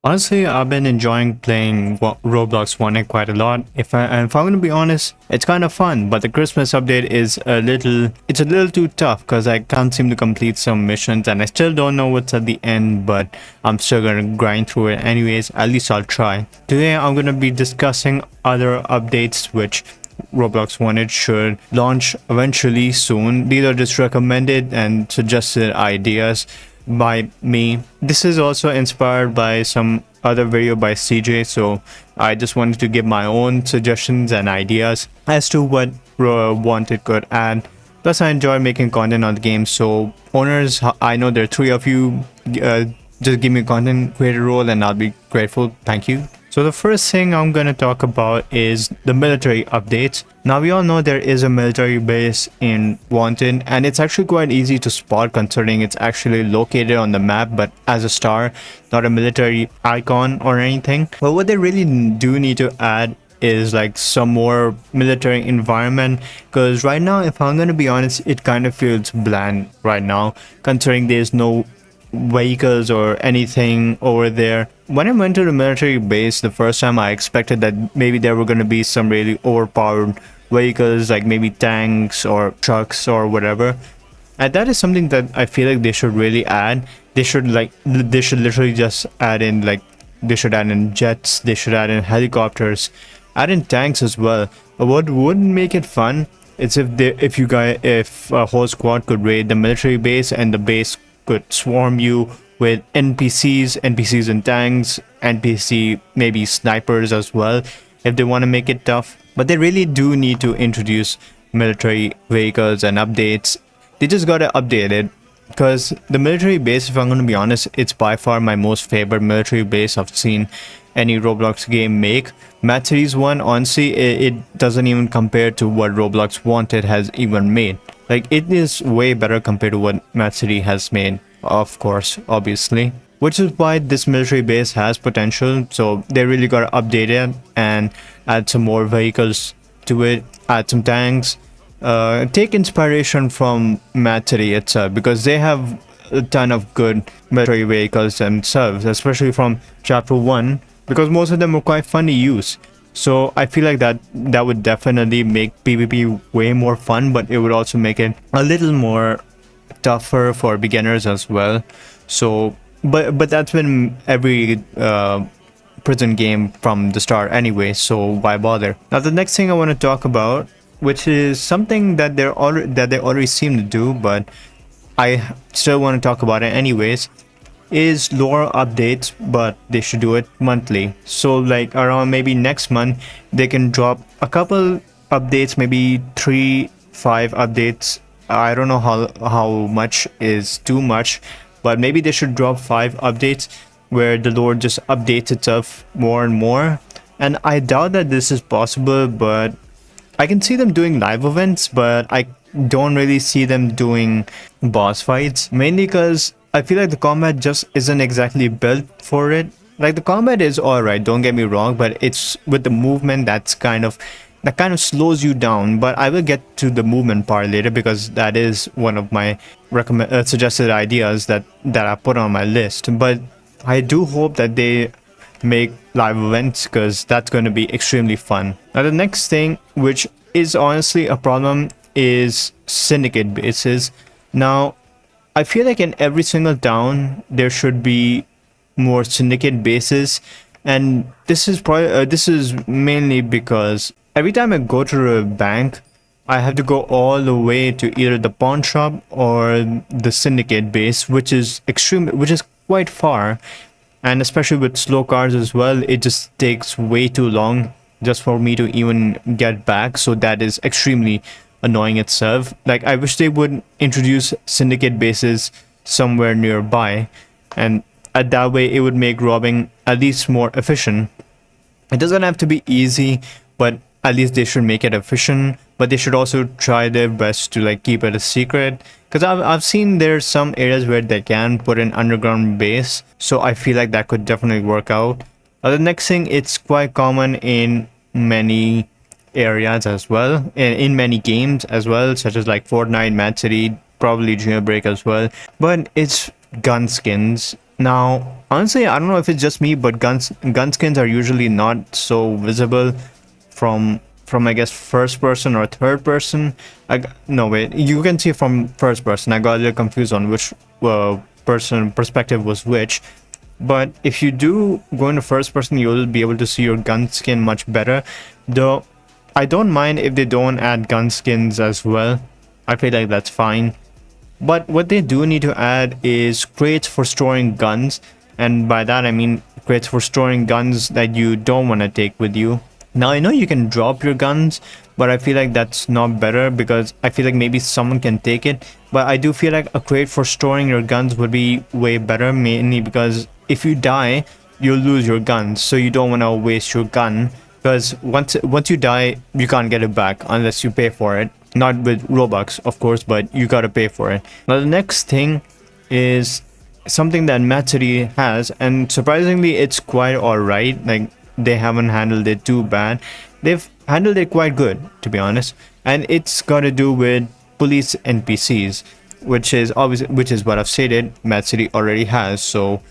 Honestly, I've been enjoying playing Roblox One quite a lot. If I'm gonna be honest, it's kind of fun, but the Christmas update is it's a little too tough because I can't seem to complete some missions, and I still don't know what's at the end. But I'm still gonna grind through it anyways. At least I'll try. Today, I'm gonna be discussing other updates which Roblox wanted should launch eventually soon. These are just recommended and suggested ideas by me. This is also inspired by some other video by CJ, so I just wanted to give my own suggestions and ideas as to what Wanted could add. Plus, I enjoy making content on the game, so owners, I know there are three of you. Just give me a content creator role and I'll be grateful. Thank you. So the first thing I'm going to talk about is the military updates. Now we all know there is a military base in Wanted, and it's actually quite easy to spot considering it's actually located on the map but as a star, not a military icon or anything. But what they really do need to add is like some more military environment, because right now, if I'm going to be honest, it kind of feels bland right now considering there's no vehicles or anything over there. When I went to the military base the first time, I expected that maybe there were going to be some really overpowered vehicles, like maybe tanks or trucks or whatever, and that is something that I feel like they should really add. They should literally just add in, like, they should add in jets, they should add in helicopters, add in tanks as well. What would make it fun is if a whole squad could raid the military base and the base could swarm you with NPCs and tanks, NPC maybe snipers as well if they want to make it tough. But they really do need to introduce military vehicles and updates. They just gotta update it, because the military base, if I'm gonna be honest, it's by far my most favorite military base I've seen any Roblox game make. madcity's one, honestly, it doesn't even compare to what Roblox Wanted has even made. Like, it is way better compared to what madcity has made, of course, obviously. Which is why this military base has potential, so they really gotta update it and add some more vehicles to it, add some tanks. Take inspiration from madcity itself, because they have a ton of good military vehicles themselves, especially from Chapter 1, because most of them are quite fun to use. So I feel like that would definitely make PvP way more fun, but it would also make it a little more tougher for beginners as well. So, but that's been every prison game from the start anyway, so why bother? Now the next thing I want to talk about, which is something that they already seem to do, but I still want to talk about it anyways, is lore updates, but they should do it monthly. So like around maybe next month, they can drop a couple updates, maybe 3-5 updates. I don't know how much is too much, but maybe they should drop 5 updates where the lore just updates itself more and more. And I doubt that this is possible, but I can see them doing live events, but I don't really see them doing boss fights, mainly because I feel like the combat just isn't exactly built for it. Like, the combat is alright, don't get me wrong, but it's with the movement that kind of slows you down. But I will get to the movement part later, because that is one of my suggested ideas that I put on my list. But I do hope that they make live events, because that's going to be extremely fun. Now the next thing, which is honestly a problem, is syndicate bases. Now I feel like in every single town there should be more syndicate bases, and this is mainly because every time I go to a bank, I have to go all the way to either the pawn shop or the syndicate base, which is quite far. And especially with slow cars as well, it just takes way too long just for me to even get back. So that is extremely annoying itself. Like, I wish they would introduce syndicate bases somewhere nearby, and at that way it would make robbing at least more efficient. It doesn't have to be easy, but at least they should make it efficient. But they should also try their best to like keep it a secret, because I've seen there's some areas where they can put an underground base, so I feel like that could definitely work out. The next thing, it's quite common in many areas as well, in many games as well, such as like Fortnite, madcity, probably Jailbreak as well, but it's gun skins. Now honestly, I don't know if it's just me, but gun skins are usually not so visible from I guess first person or third person. No wait, you can see from first person. I got a little confused on which person perspective was which. But if you do go into first person, you'll be able to see your gun skin much better. Though I don't mind if they don't add gun skins as well. I feel like that's fine. But what they do need to add is crates for storing guns. And by that I mean crates for storing guns that you don't want to take with you. Now I know you can drop your guns, but I feel like that's not better because I feel like maybe someone can take it. But I do feel like a crate for storing your guns would be way better, mainly because if you die, you'll lose your guns. So you don't want to waste your gun because once you die, you can't get it back unless you pay for it. Not with Robux, of course, but you gotta pay for it. Now the next thing is something that madcity has, and surprisingly it's quite alright. Like, they haven't handled it too bad. They've handled it quite good, to be honest, and it's got to do with police NPCs, which is what I've stated madcity already has, so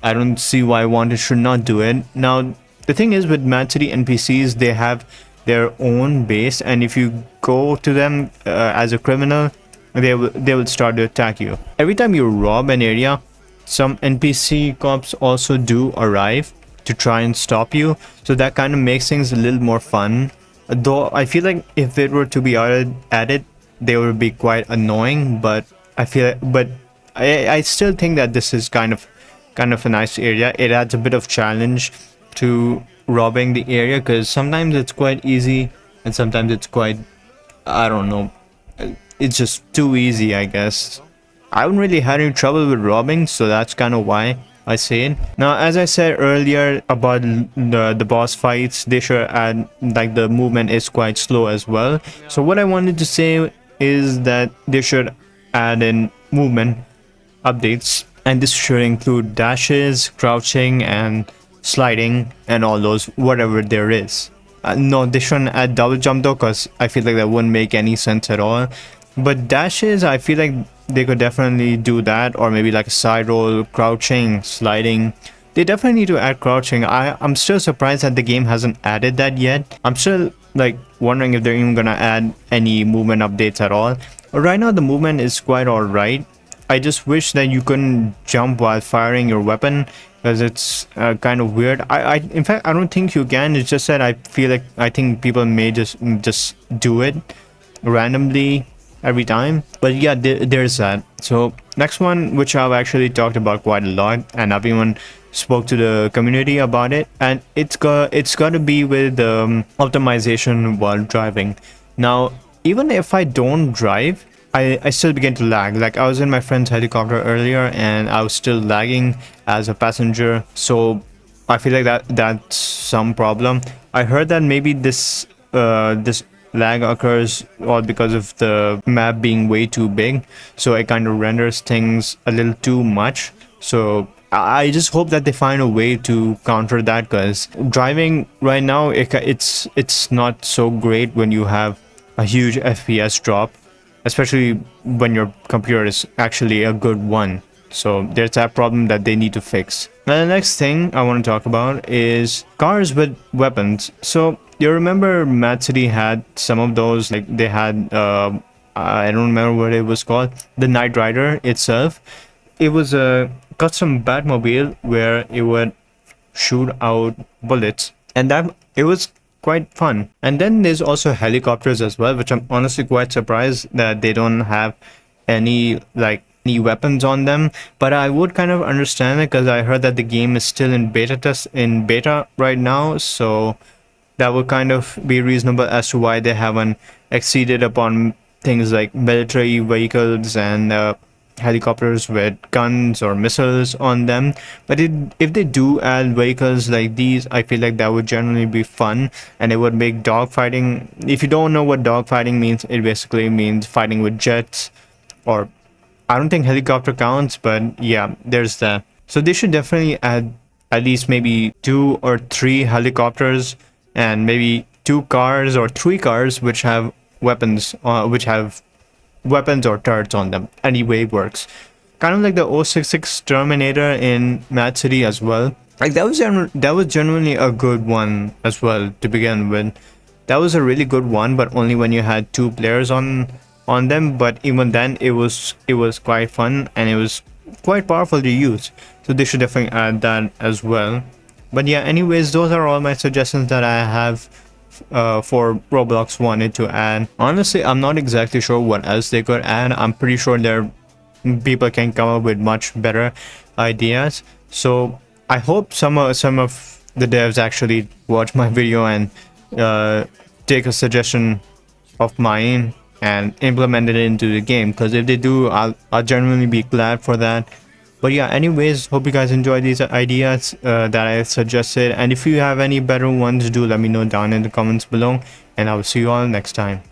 I don't see why Wanted should not do it. Now the thing is with madcity NPCs, they have their own base, and if you go to them as a criminal, they will start to attack you. Every time you rob an area, some NPC cops also do arrive to try and stop you, so that kind of makes things a little more fun. Though I feel like if it were to be added, they would be quite annoying. But I still think that this is kind of a nice area. It adds a bit of challenge to robbing the area because sometimes it's quite easy and sometimes it's quite, I don't know, it's just too easy, I guess. I haven't really had any trouble with robbing, so that's kind of why I say it. Now, as I said earlier about the boss fights, they should add, like, the movement is quite slow as well. So what I wanted to say is that they should add in movement updates, and this should include dashes, crouching, and sliding, and all those, whatever there is. No, they shouldn't add double jump though, because I feel like that wouldn't make any sense at all. But dashes, I feel like they could definitely do that, or maybe like a side roll, crouching, sliding. They definitely need to add crouching. I'm still surprised that the game hasn't added that yet. I'm still like wondering if they're even gonna add any movement updates at all. Right now the movement is quite alright. I just wish that you couldn't jump while firing your weapon, because it's kind of weird. In fact, I don't think you can. It's just that I think people may just do it randomly every time. But yeah, there's that. So next one, which I've actually talked about quite a lot, and I've even spoke to the community about it, and it's got to be with optimization while driving. Now, even if I don't drive, I still begin to lag. Like, I was in my friend's helicopter earlier and I was still lagging as a passenger, so I feel like that's some problem. I heard that maybe this lag occurs all because of the map being way too big, so it kind of renders things a little too much. So I just hope that they find a way to counter that, because driving right now, it's not so great when you have a huge FPS drop, especially when your computer is actually a good one. So there's that problem that they need to fix. Now the next thing I want to talk about is cars with weapons. So you remember madcity had some of those, like they had I don't remember what it was called, the Knight Rider itself. It was a custom Batmobile where it would shoot out bullets, and that it was quite fun. And then there's also helicopters as well, which I'm honestly quite surprised that they don't have any weapons on them. But I would kind of understand it, because I heard that the game is still in beta right now, so that would kind of be reasonable as to why they haven't exceeded upon things like military vehicles and helicopters with guns or missiles on them. But if they do add vehicles like these, I feel like that would generally be fun, and it would make dogfighting. If you don't know what dogfighting means, it basically means fighting with jets, or I don't think helicopter counts, but yeah, there's that. So they should definitely add at least maybe 2 or 3 helicopters, and maybe 2 cars or 3 cars which have weapons or turrets on them. Anyway, it works, kind of like the 066 Terminator in Mad City as well. Like that was genuinely a good one as well to begin with. That was a really good one, but only when you had 2 players on them. But even then, it was quite fun and it was quite powerful to use. So they should definitely add that as well. But yeah, anyways, those are all my suggestions that I have for Roblox wanted to add. Honestly, I'm not exactly sure what else they could add. I'm pretty sure there people can come up with much better ideas. So I hope some of the devs actually watch my video and take a suggestion of mine and implement it into the game, because if they do, I'll genuinely be glad for that. But yeah, anyways, hope you guys enjoyed these ideas that I suggested, and if you have any better ones, do let me know down in the comments below, and I will see you all next time.